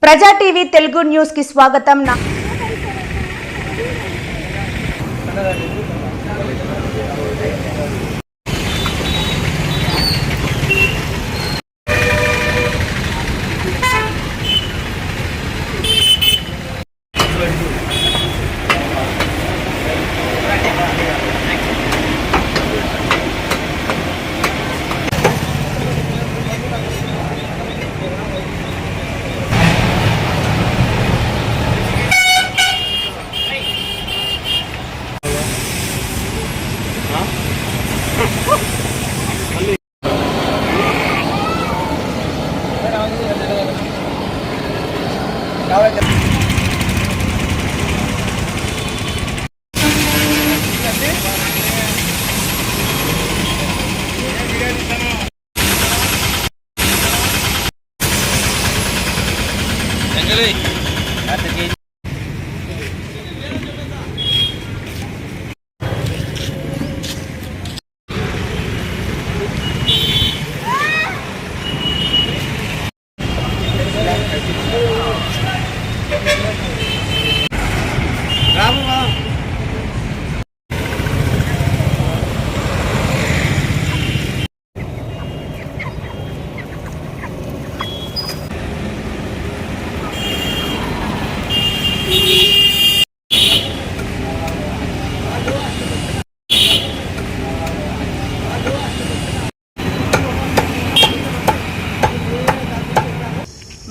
ప్రజా TV Telugu news కి స్వాగతం.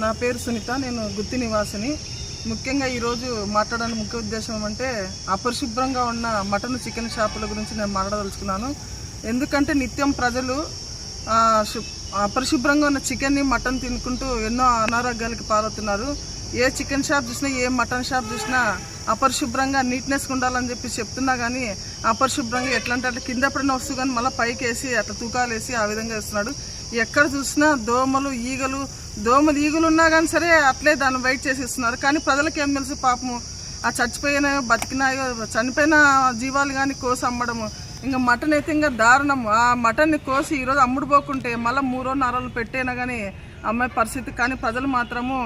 నా పేరు సునీత, నేను గుత్తి నివాసిని. ముఖ్యంగా ఈరోజు మాట్లాడడానికి ముఖ్య ఉద్దేశం అంటే అపరిశుభ్రంగా ఉన్న మటన్ చికెన్ షాపుల గురించి నేను మాట్లాడదలుచుకున్నాను. ఎందుకంటే నిత్యం ప్రజలు అపరిశుభ్రంగా ఉన్న చికెన్ని మటన్ తినుకుంటూ ఎన్నో అనారోగ్యాలకు పాలవుతున్నారు. ఏ చికెన్ షాప్ చూసినా, ఏ మటన్ షాప్ చూసినా అపరిశుభ్రంగా నీట్నెస్గా ఉండాలని చెప్పి చెప్తున్నా కానీ అపరిశుభ్రంగా ఎట్లంటే అట్లా కింద పడిన వస్తువు కానీ మళ్ళీ పైకి వేసి అట్లా తూకాలు వేసి ఆ విధంగా వేస్తున్నాడు. ఎక్కడ చూసినా దోమలు ఈగలు ఉన్నా కానీ సరే అట్లే దాన్ని వెయిట్ చేసి ఇస్తున్నారు. కానీ ప్రజలకు ఏం తెలుసు, పాపము ఆ చచ్చిపోయిన బతికినాయో చనిపోయిన జీవాలు కానీ కోసి అమ్మడము. ఇంకా మటన్ అయితే ఇంకా దారుణము. ఆ మటన్ని కోసి ఈరోజు అమ్ముడుపోకుంటే మళ్ళీ 3 రోజులు పెట్టైనా కానీ అమ్మాయి పరిస్థితి. కానీ ప్రజలు మాత్రము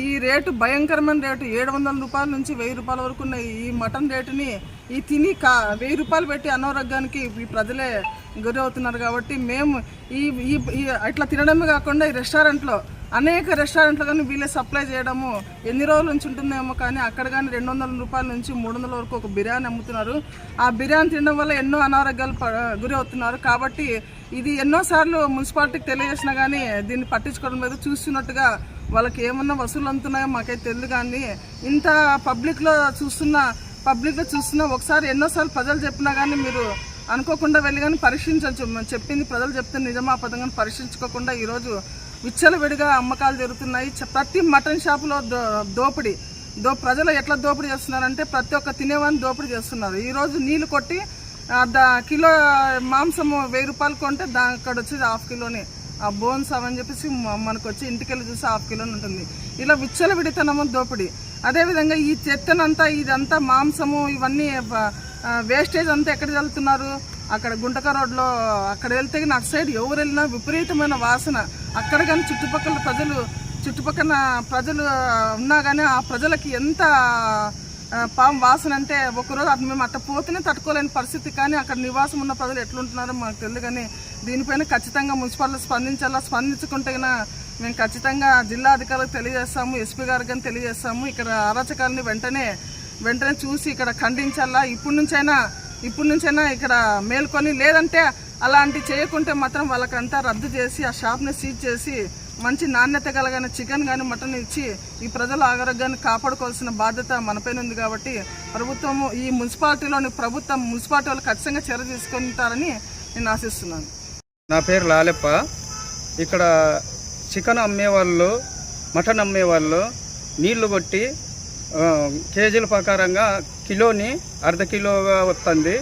ఈ రేటు భయంకరమైన రేటు 700 రూపాయల నుంచి 1000 రూపాయల వరకు ఉన్న ఈ మటన్ రేటుని ఈ తిని 1000 రూపాయలు పెట్టి అనారోగ్యానికి ఈ ప్రజలే గురి అవుతున్నారు. కాబట్టి మేము ఇట్లా తినడమే కాకుండా ఈ రెస్టారెంట్లో అనేక రెస్టారెంట్లు కానీ వీళ్ళే సప్లై చేయడము ఎన్ని రోజుల నుంచి ఉంటుందేమో, కానీ అక్కడ కానీ 200 రూపాయల నుంచి 300 వరకు ఒక బిర్యానీ అమ్ముతున్నారు. ఆ బిర్యానీ తినడం వల్ల ఎన్నో అనారోగ్యాలు గురి అవుతున్నారు. కాబట్టి ఇది ఎన్నోసార్లు మున్సిపాలిటీకి తెలియజేసినా కానీ దీన్ని పట్టించుకోవడం లేదు. చూస్తున్నట్టుగా వాళ్ళకి ఏమన్నా వసూలు అందుతున్నాయో మాకైతే తెలియదు. కానీ ఇంత పబ్లిక్లో చూస్తున్నా ఒకసారి ఎన్నోసార్లు ప్రజలు చెప్పినా కానీ మీరు అనుకోకుండా వెళ్ళి కానీ పరీక్షించవచ్చు. చెప్పింది ప్రజలు చెప్తే నిజమా పదంగా పరీక్షించుకోకుండా ఈరోజు విచ్చలవిడిగా అమ్మకాలు జరుగుతున్నాయి. ప్రతి మటన్ షాపులో ప్రజలు ఎట్లా దోపిడీ చేస్తున్నారంటే ప్రతి ఒక్క తినేవాడిని దోపిడీ చేస్తున్నారు. ఈరోజు నీళ్లు కొట్టి కిలో మాంసము 1000 రూపాయలు కొంటే అక్కడ వచ్చేది 1/2 కిలోని ఆ బోన్స్ అవని చెప్పేసి మనకు వచ్చి ఇంటికెళ్ళి చూసి 1/2 కిలోని ఉంటుంది. ఇలా విచ్చలవిడితనము దోపిడీ. అదేవిధంగా ఈ చెత్తనంతా ఇదంతా మాంసము ఇవన్నీ వేస్టేజ్ అంతా ఎక్కడ చల్లుతున్నారు? అక్కడ గుంటక రోడ్లో అక్కడ వెళ్తే అటు సైడ్ ఎవరు వెళ్ళినా విపరీతమైన వాసన. అక్కడ కానీ చుట్టుపక్కల ప్రజలు ఉన్నా కానీ ఆ ప్రజలకి ఎంత పాము వాసన అంటే ఒకరోజు అది మేము అట్ట పోతేనే తట్టుకోలేని పరిస్థితి. కానీ అక్కడ నివాసం ఉన్న ప్రజలు ఎట్లుంటున్నారో మాకు తెలియదు. కానీ దీనిపైన ఖచ్చితంగా మున్సిపాలిటీ స్పందించుకుంటే మేము ఖచ్చితంగా జిల్లా అధికారులకు తెలియజేస్తాము, ఎస్పీ గారికి కానీ తెలియజేస్తాము. ఇక్కడ అరాచకాలని వెంటనే చూసి ఇక్కడ ఖండించాలా. ఇప్పటి నుంచైనా ఇక్కడ మేల్కొని, లేదంటే అలాంటి చేయకుంటే మాత్రం వాళ్ళకంతా రద్దు చేసి ఆ షాప్ని సీజ్ చేసి మంచి నాణ్యత కలిగిన చికెన్ కానీ మటన్ ఇచ్చి ఈ ప్రజల ఆరోగ్యాన్ని కాపాడుకోవాల్సిన బాధ్యత మనపైన ఉంది. కాబట్టి ప్రభుత్వము ఈ మున్సిపాలిటీ వాళ్ళు ఖచ్చితంగా చర్య తీసుకుంటారని నేను ఆశిస్తున్నాను. నా పేరు లాలెప్ప. ఇక్కడ చికెన్ అమ్మేవాళ్ళు, మటన్ అమ్మేవాళ్ళు నీళ్లు కొట్టి కేజీల ప్రకారంగా కిలోని 1/2 కిలోగా వస్తుంది.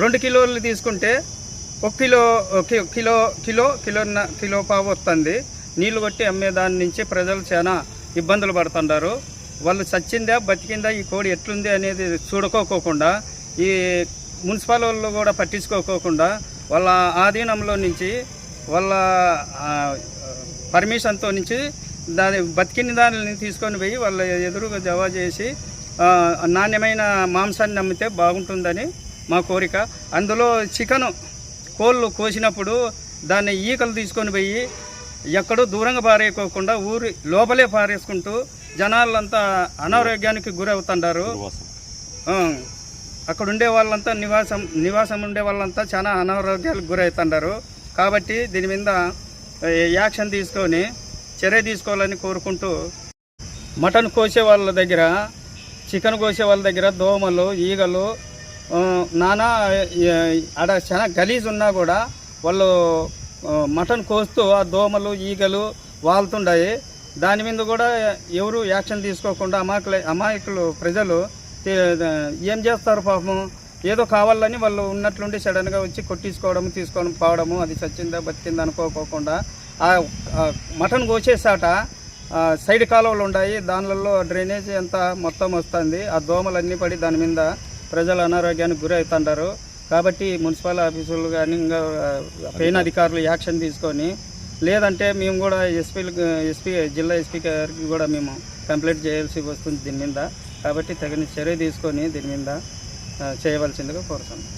2 కిలోలు తీసుకుంటే 1 కిలో పావు వస్తుంది. నీళ్లు కొట్టి అమ్మే దాని నుంచి ప్రజలు చాలా ఇబ్బందులు పడుతుంటారు. వాళ్ళు చచ్చిందా బతికిందా, ఈ కోడి ఎట్లుంది అనేది చూడుకోకుండా, ఈ మున్సిపల్ వాళ్ళు కూడా పట్టించుకోకుండా వాళ్ళ ఆధీనంలో నుంచి వాళ్ళ పర్మిషన్తో నుంచి దాని బతికిన దానిని తీసుకొని పోయి వాళ్ళ ఎదురుగా జవా చేసి నాణ్యమైన మాంసాన్ని అమ్మితే బాగుంటుందని మా కోరిక. అందులో చికెను కోళ్ళు కోసినప్పుడు దాన్ని ఈకలు తీసుకొని పోయి ఎక్కడో దూరంగా పారేయకోకుండా ఊరి లోపలే పారేసుకుంటూ జనాలంతా అనారోగ్యానికి గురవుతుంటారు. అక్కడ ఉండే వాళ్ళంతా నివాసం ఉండే వాళ్ళంతా చాలా అనారోగ్యాలకు గురవుతుంటారు. కాబట్టి దీని మీద యాక్షన్ తీసుకొని చర్య తీసుకోవాలని కోరుకుంటూ, మటన్ కోసే వాళ్ళ దగ్గర, చికెన్ కోసే వాళ్ళ దగ్గర దోమలు, ఈగలు నానా ఆడ చాలా గలీజ్ ఉన్నా కూడా వాళ్ళు మటన్ కోస్తూ ఆ దోమలు, ఈగలు వాళ్తుంటాయి. దాని మీద కూడా ఎవరు యాక్షన్ తీసుకోకుండా అమాయకులు ప్రజలు ఏం చేస్తారు పాపం, ఏదో కావాలని వాళ్ళు ఉన్నట్లుండి సడన్గా వచ్చి కొట్టించుకోవడం, తీసుకొని పోవడము, అది చచ్చిందా బతికిందా అనుకోకుండా ఆ మటన్ కోసేసాట సైడ్ కాలువలు ఉన్నాయి, దానిలలో డ్రైనేజ్ అంతా మొత్తం వస్తుంది. ఆ దోమలన్నీ పడి దాని మీద ప్రజలు అనారోగ్యానికి గురి అవుతుంటారు. కాబట్టి మున్సిపల్ ఆఫీసులు కానీ ఇంకా పైన అధికారులు యాక్షన్ తీసుకొని, లేదంటే మేము కూడా జిల్లా ఎస్పీ గారికి కూడా మేము కంప్లైంట్ చేయాల్సి వస్తుంది దీని మీద. కాబట్టి తగిన చర్య తీసుకొని దీని మీద చేయవలసిందిగా కోరుతున్నాం.